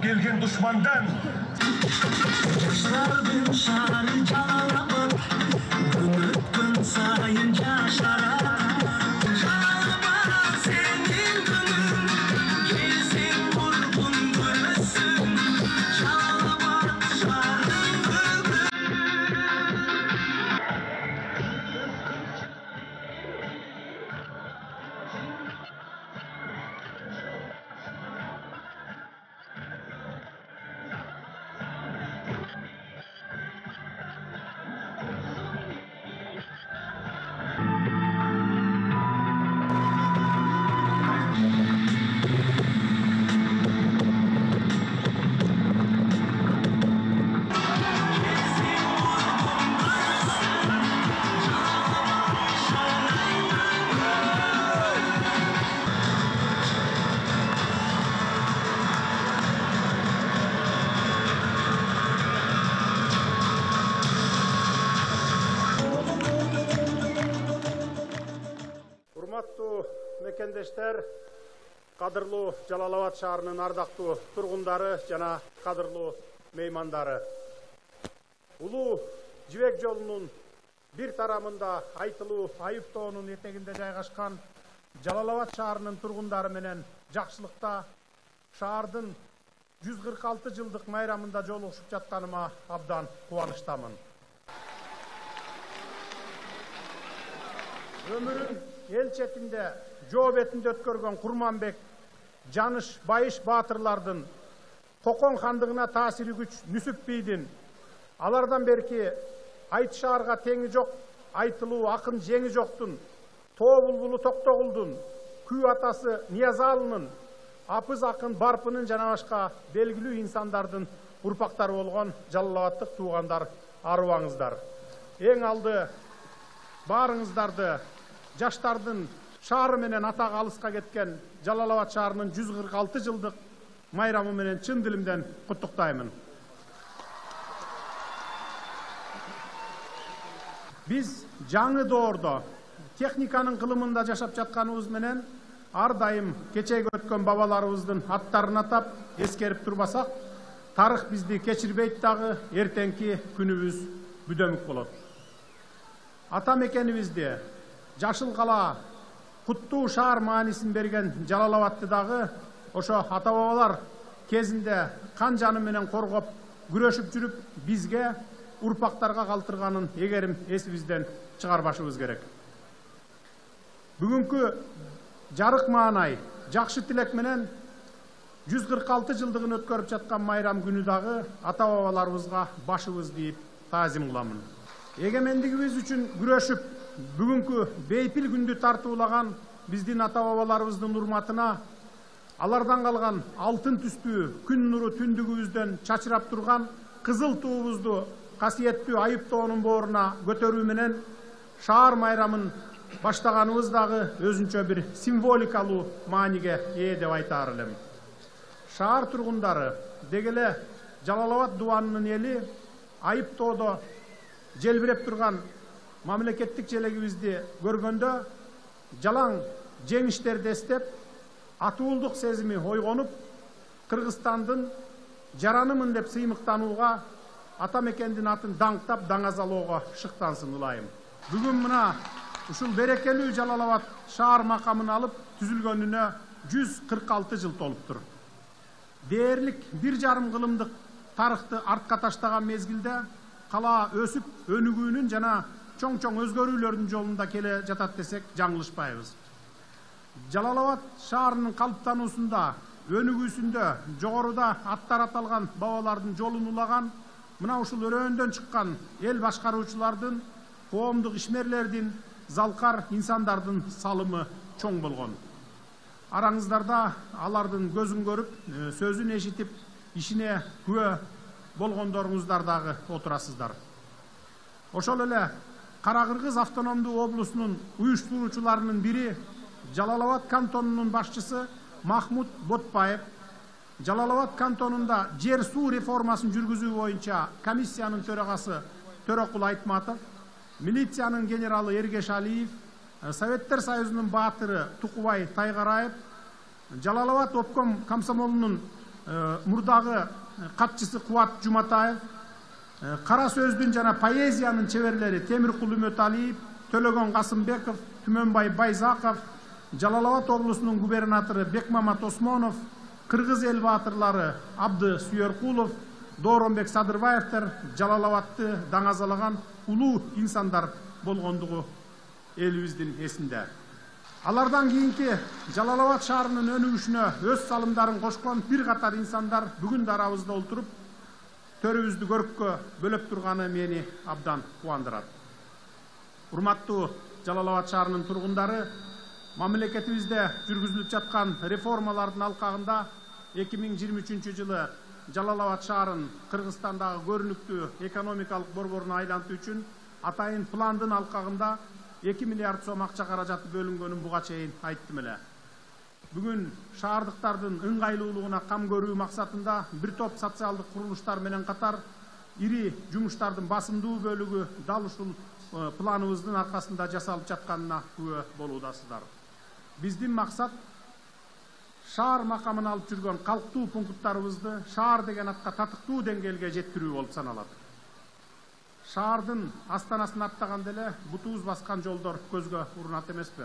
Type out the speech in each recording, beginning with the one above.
gelgen düşmandan. Yaşlardın şarı Calalavut, gün sayın yaşarar. Calalavut senin günün, kesin vurgun göresin. Calalavut şarın bülbül. Урматтуу мекендештер, кадырлуу Жалал-Абад шаарынын ардактуу тургундары жана кадырлуу меймандары. Улуу Жибек жолунун бир тарамында айтылуу Айыптоонун этегинде жайгашкан Жалал-Абад шаарынын тургундары менен жакшылыкта шаардын 146 жылдык майрамында жолугушуп жатканыма абдан кубанычтамын. Өмүрүн эл четинде, жоо бетинде өткөргөн Курманбек, Жаныш, Байыш баатырлардын Кокон хандыгына таасири күч Нүсүп бийдин, алардан берки Айт шаарга теңи жок, айтылуу акын жеңи жоктун, Тоо булбулу Токтогулдун, Күү атасы Ниязалынын, Апыз акын Барпынын жана башка белгилүү инсандардын урпактары болгон Жалал-Абадтык туугандар, арыбаңыздар. Эң алды баарыңыздарды жаштардын шаары менен атага алыска кеткен Жалал-Абад шаарынын 146 жылдык майрамы менен чын дилимден куттуктаймын. Биз жаңы доордо техниканын кылымында жашап жатканыбыз менен ар дайым кечеги өткөн бабаларыбыздын аттарын атап эскерип турбасак, тарых бизди кечирбейт дагы, эртеңки күнүбүз бүдөмүк болот. Ата мекенибизде жашыл кала, куттуу шаар маанисин берген Жалал-Абадты дагы ошо ата бабалар кезинде кан жаны менен коргоп, күрөшүп жүрүп, бизге урпактарга калтырганын эгерим эсибизден чыгарбашыбыз керек. Бүгүнкү жарык маанай, жакшы тилек менен 146 жылдыгын өткөрүп жаткан майрам күнү дагы ата бабаларыбызга башыбызды ийип таазим кыламын. Эгемендигибиз үчүн күрөшүп, бүгүнкү бейпил күндү тартуулаган биздин ата бабаларыбыздын урматына алардан калган алтын түстүү күн нуру түндүгүбүздөн чачырап турган кызыл туубузду касиеттүү Айыптоонун бооруна көтөрүү менен шаар майрамын баштаганыбыз дагы өзүнчө бир символикалуу мааниге ээ деп айтаар элем. Шаар тургундары дегеле Жалал-Абад дубанынын эли Айыптоодо желбиреп турган мамлекеттик желегибизди көргөндө жалаң жеңиштерди эстеп, атуулдук сезими ойгонуп, Кыргызстандын жаранымын деп сыймыктанууга, ата мекендин атын даңктап даңазалоого шыктансын ылайым. Бүгүн мына ушул берекелүү Жалал-Абад шаар макамын алып түзүлгөнүнө 146 жыл толуптур. Дээрлик 1,5 кылымдык тарыхты артка таштаган мезгилде кала өсүп, өнүгүүнүн жана чоң-чоң өзгөрүүлөрдүн жолунда келе жатат десек жаңылышпайбыз. Жалал-Абад шаарынын калыптануусунда, өнүгүүсүндө жогоруда аттар аталган бабалардын жолун улаган, мына ушул өрөөндөн чыккан эл башкаруучулардын, коомдук ишмерлердин, залкар инсандардын салымы чоң болгон. Араңыздарда алардын көзүн көрүп, сөзүн эшитип, ишине күбө болгондоруңуздар дагы отурасыздар. Ошол эле Кара-Кыргыз автономдуу облусунун уюштуруучуларынын бири Жалал-Абад кантонунун башчысы Махмуд Ботпаев, Жалал-Абад кантонунда жер суу реформасын жүргүзүү боюнча комиссиянын төрагасы Төрөкул Айтматов, милициянын генералы Эргеш Алиев, Советтер Союзунун баатыры Тукубай Тайгараев, Жалал-Абад обком комсомолунун мурдагы катчысы Кубат Жуматаев, кара сөздүн жана поэзиянын чеберлери Темиркул Үмөталиев, Төлөгөн Касымбеков, Түмөнбай Байзаков, Жалал-Абад облусунун губернатору Бекмамат Осмонов, кыргыз эл баатырлары Абды Сүйөркулов, Дооронбек Садырбаевтер Жалал-Абадты даңазалаган улуу инсандар болгондугу элибиздин эсинде. Алардан кийинки Жалал-Абад шаарынын өнүгүшүнө өз салымдарын кошкон бир катар инсандар бүгүн да арабызда олтуруп, төрүбүздү көрккө бөлөп турганы мени абдан кубандырат. Урматтуу Жалал-Абад шаарынын тургундары, мамлекетибизде жүргүзүлүп жаткан реформалардын алкагында 2023 жылы Жалал-Абад шаарын Кыргызстандагы көрүнүктүү экономикалык борборуна айлантуу үчүн атайын пландын алкагында 2 миллиард сом акча каражаты бөлүнгөнүн буга чейин айттым эле. Бүгүн шаардыктардын ыңгайлуулугуна кам көрүү максатында бир топ социалдык курулуштар менен катар ири жумуштардын басымдуу бөлүгү дал ушул планыбыздын аркасында жасалып жатканына күбө болуудасыздар. Биздин максат шаар макамын алып жүргөн калктуу пункттарыбызды шаар деген атка татыктуу деңгээлге жеткирүү болуп саналат. Шаардын астанасын аттаганда эле бутубуз баскан жолдор көзгө урунат эмеспи?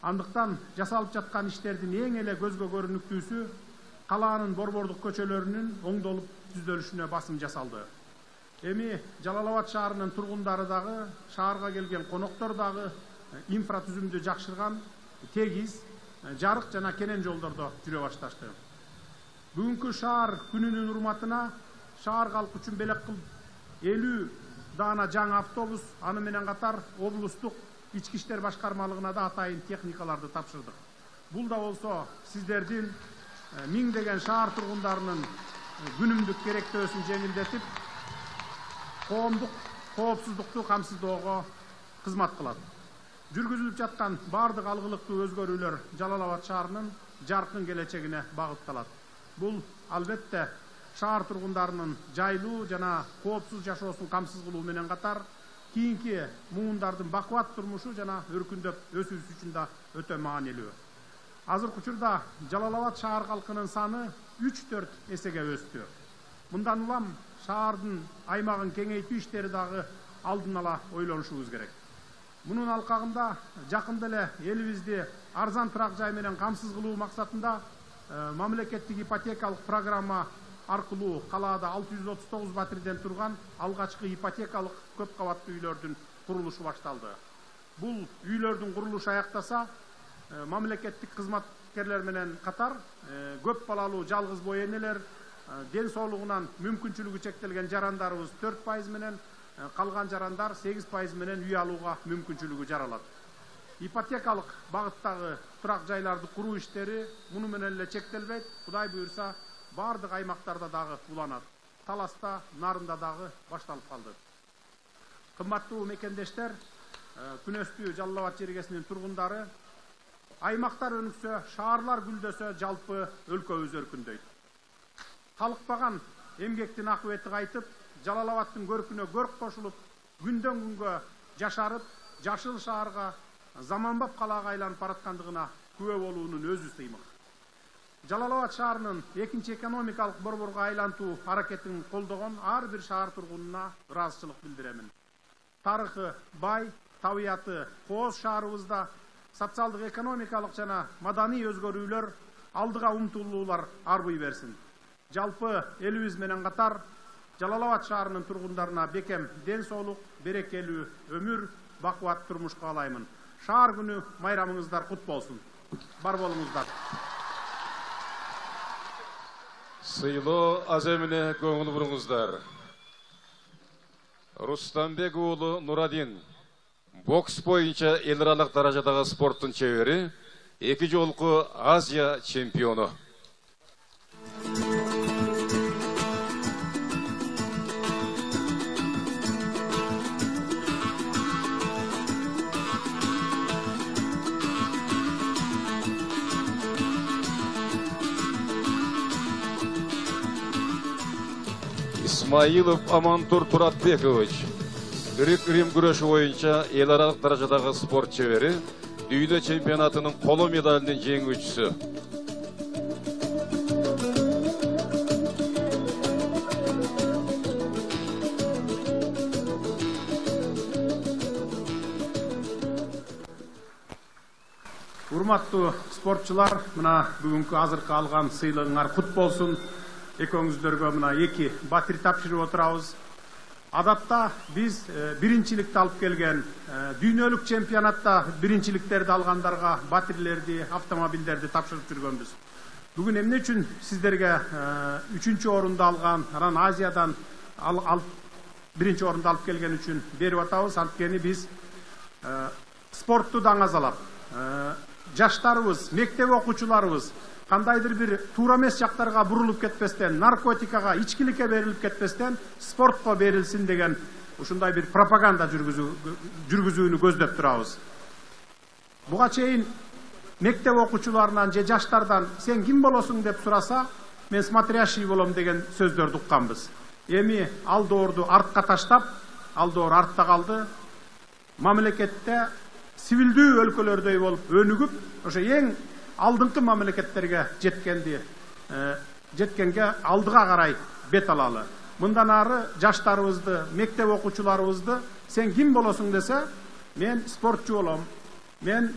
Андыктан жасалып жаткан иштердин эң эле көзгө көрүнүктүүсү калаанын борбордук көчөлөрүнүн оңдолуп түзөлүшүнө басым жасалды. Эми Жалал-Абад шаарынын тургундары дагы, шаарга келген коноктор дагы инфратүзүмдү жакшырган, тегиз, жарык жана кенен жолдордо жүрө башташты. Бүгүнкү шаар күнүнүн урматына шаар калкы үчүн белек кылып 50 даана жаңы автобус, аны менен катар облустук ички иштер башкармалыгына да атайын техникаларды тапшырдык. Бул да болсо сиздердин миңдеген шаар тургундарынын күнүмдүк керектөөсүн жеңилдетип, коомдук коопсуздукту камсыздоого кызмат кылат. Жүргүзүлүп жаткан бардык алгылыктуу өзгөрүүлөр Жалал-Абад шаарынын жаркын келечегине багытталат. Бул албетте шаар тургундарынын жайлуу жана коопсуз жашоосун камсыз кылуу менен катар кийинки муундардын бакубат турмушу жана өркүндөп өсүүсү үчүн да өтө маанилүү. Азыркы учурда Жалал-Абад шаар калкынын саны 3-4 эсеге өстү. Мындан улам шаардын аймагын кеңейтүү иштери дагы алдын ала ойлонушубуз керек. Мунун алкагында жакында эле элибизди арзан турак жай менен камсыз кылуу максатында мамлекеттик ипотекалык программа аркылуу калаада 639 батирден турган алгачкы ипотекалык көп кабаттуу үйлөрдүн курулушу башталды. Бул үйлөрдүн курулушу аяктаса, мамлекеттик кызматкерлер менен катар көп балалуу жалгыз бой энелер, ден соолугунан мүмкүнчүлүгү чектелген жарандарыбыз 4% менен, калган жарандар 8% менен үй алууга мүмкүнчүлүгү жаралат. Ипотекалык багыттагы турак жайларды куруу иштери муну менен эле чектелбейт. Кудай буйрса, бардык аймактарда дагы уланат. Таласта, Нарында дагы башталып калды. Кымбаттуу мекендештер, күнөстүү Жалал-Абад жергесинин тургундары, аймактар өнүксө, шаарлар гүлдөсө, жалпы өлкөбүз өркүндөйт. Калыкпаган эмгектин акыбети кайтып, Жалал-Абадтын көркүнө көрк кошулуп, күндөн күнгө жашарып, жашыл шаарга, заманбап калаага айланып бараткандыгына күбө болуунун өзү сыймык. Жалал-Абад шаарынын экинчи экономикалык борборго айлантуу аракетин колдогон ар бир шаар тургунуна ыраазычылык билдиремин. Тарыхы бай, табияты кооз шаарыбызда социалдык экономикалык жана маданий өзгөрүүлөр, алдыга умтулуулар арбый берсин. Жалпы элибиз менен катар Жалал-Абад шаарынын тургундарына бекем ден соолук, берекелүү өмүр, бакубат турмуш каалаймын. Шаар күнү майрамыңыздар кут болсун. Бар болуңуздар. Сыйлуу аземине көңүл буруңуздар. Рустамбек уулу Нурадин, бокс боюнча эл аралык даражадагы спорттун чебери, 2 жолку Азия чемпиону. Исмаилов Амантур Туратбекович, грек-рим күрөшү боюнча эл аралык даражадагы спорт чебери, дүйнө чемпионатынын коло медалынын жеңүүчүсү. Урматтуу спортчулар, мына бүгүнкү азыркы алган сыйлыгыңар кут болсун. Экөөңүздөргө мына 2 батир тапшырып отурабыз. Адатта биз биринчиликти алып келген, дүйнөлүк чемпионатта биринчиликтерди алгандарга батирлерди, автомобилдерди тапшырып жүргөнбүз. Бүгүн эмне үчүн сиздерге 3-чү орунду алган, анан Азиядан биринчи орунду алып келген үчүн берип атабыз. Анткени биз спортту даңазалап, жаштарыбыз, мектеп окуучуларыбыз кандайдыр бир туура эмес жактарга бурулуп кетпестен, наркотикага, ичкиликке берилип кетпестен, спортко берилсин деген ушундай бир пропаганда жүргүзүүнү көздөп турабыз. Буга чейин мектеп окуучуларынан же жаштардан сен ким болосуң деп сураса, мен смотрящий болом деген сөздөрдү укканбыз. Эми ал доорду артка таштап, ал доор артта калды. Мамлекетте сивилдүү өлкөлөрдөй болуп өнүгүп, ошо эң алдыңкы мамлекеттерге жеткенге алдыга карай бет алалы. Мындан ары жаштарыбызды, мектеп окуучуларыбызды сен ким болосуң десе, мен спортчу болом, мен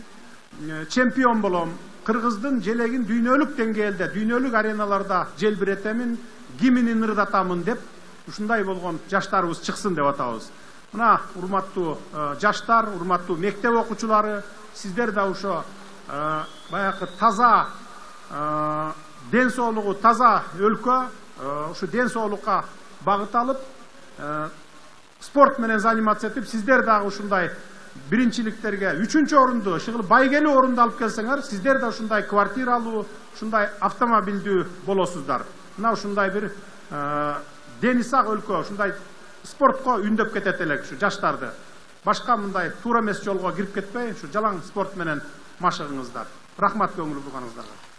чемпион болом, Кыргыздын желегин дүйнөлүк деңгээлде, дүйнөлүк ареналарда желбиретемин, гимнин ырдатамын деп, ушундай болгон жаштарыбыз чыксын деп атабыз. Мына урматтуу жаштар, урматтуу мектеп окуучулары, сиздер да ошо баягы таза ден соолугу таза өлкө, ушу ден соолукка багыт алып, спорт менен заниматься этип, сиздер дагы ушундай биринчиликтерге 3-чү орунду, ушул байгелүү орунду алып келсеңер, сиздер да ушундай квартиралуу, ушундай автомобилдүү болосуздар. Мына ушундай бир дени сак өлкө, ушундай спортко үндөп кетет элек ушу жаштарды. Башка мындай туура эмес жолго кирип кетпей, ушу жалаң спорт менен машыгыңыздар. Рахмат көңүл бурганыңыздарга.